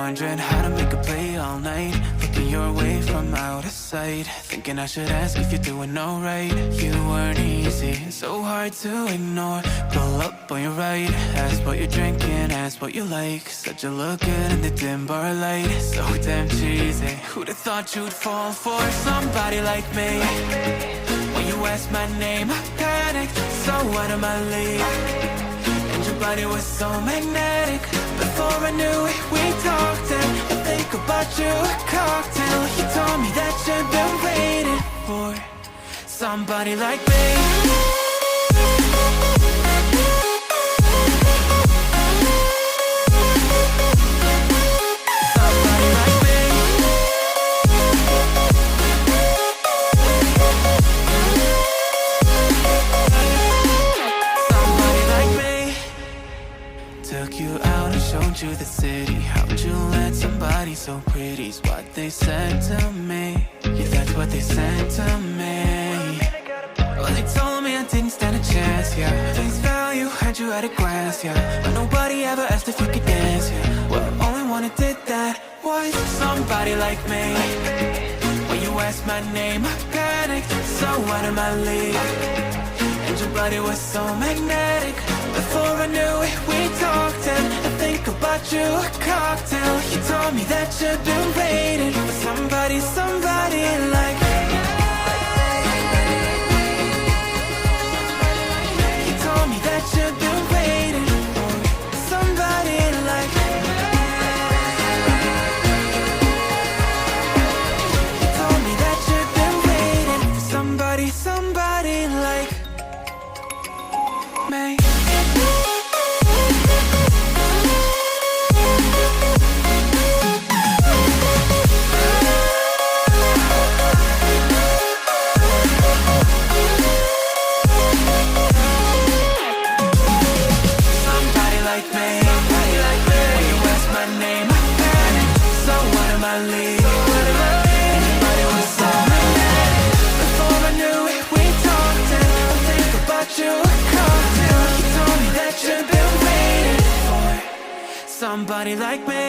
Wondering how to make a play all night, looking your way from out of sight, thinking I should ask if you're doing alright. You weren't easy, so hard to ignore. Pull up on your right, ask what you're drinking, ask what you like. Said you look good in the dim bar light, so damn cheesy. Who'd have thought you'd fall for somebody like me? When you asked my name, I panicked, so out of my league. And your body was so magnetic. Before I knew it, we talked, and I think about you a cocktail. You told me that you've been waiting for somebody like me. Took you out and showed you the city. How'd you let somebody so pretty's what they said to me? Yeah, that's what they said to me. Well, they told me I didn't stand a chance, yeah. Face value, had you at a glance, yeah. But nobody ever asked if you could dance, yeah. Well, only one who did that was somebody like me. When you asked my name, I panicked, so out of my league. And your body was so magnetic. Before I knew it, we talked, and I think about you a cocktail. You told me that you've been waiting for somebody, somebody like me. You told me that you've been waiting for somebody like me. You told me that you've been waiting for somebody, somebody like me. Somebody like me.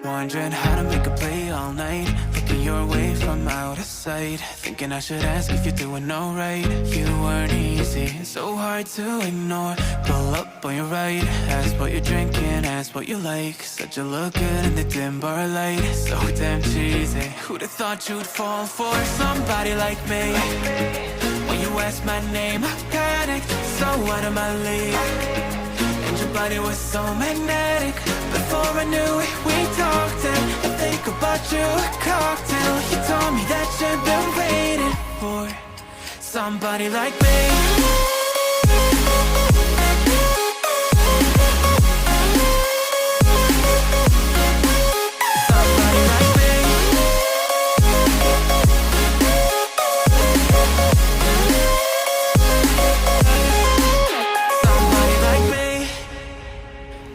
Wondering how to make a play all night, looking your way from out of sight, thinking I should ask if you're doing alright. You weren't easy, so hard to ignore. Pull up on your right, ask what you're drinking, ask what you like. Said you look good in the dim bar light, so damn cheesy. Who'd have thought you'd fall for somebody like me? When you asked my name, I panicked, so out of my league. And your body was so magnetic. Before I knew it, we talked, and I think about you a cocktail. You told me that you've been waiting for somebody like me.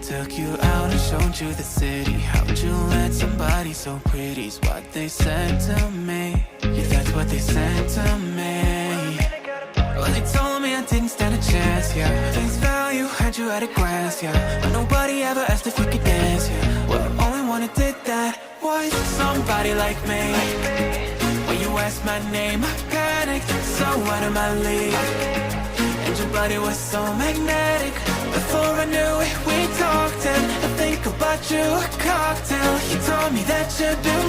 Took you out and showed you the city. How'd you let somebody so pretty's what they said to me? Yeah, that's what they said to me. Well, they told me I didn't stand a chance, yeah. Face value, had you at a glance, yeah. But nobody ever asked if you could dance, yeah. Well, only one who did that was somebody like me. When you asked my name, I panicked, so out of my league. And your body was so magnetic. Before I knew it, we talked, and I think about you a cocktail. You told me that you've been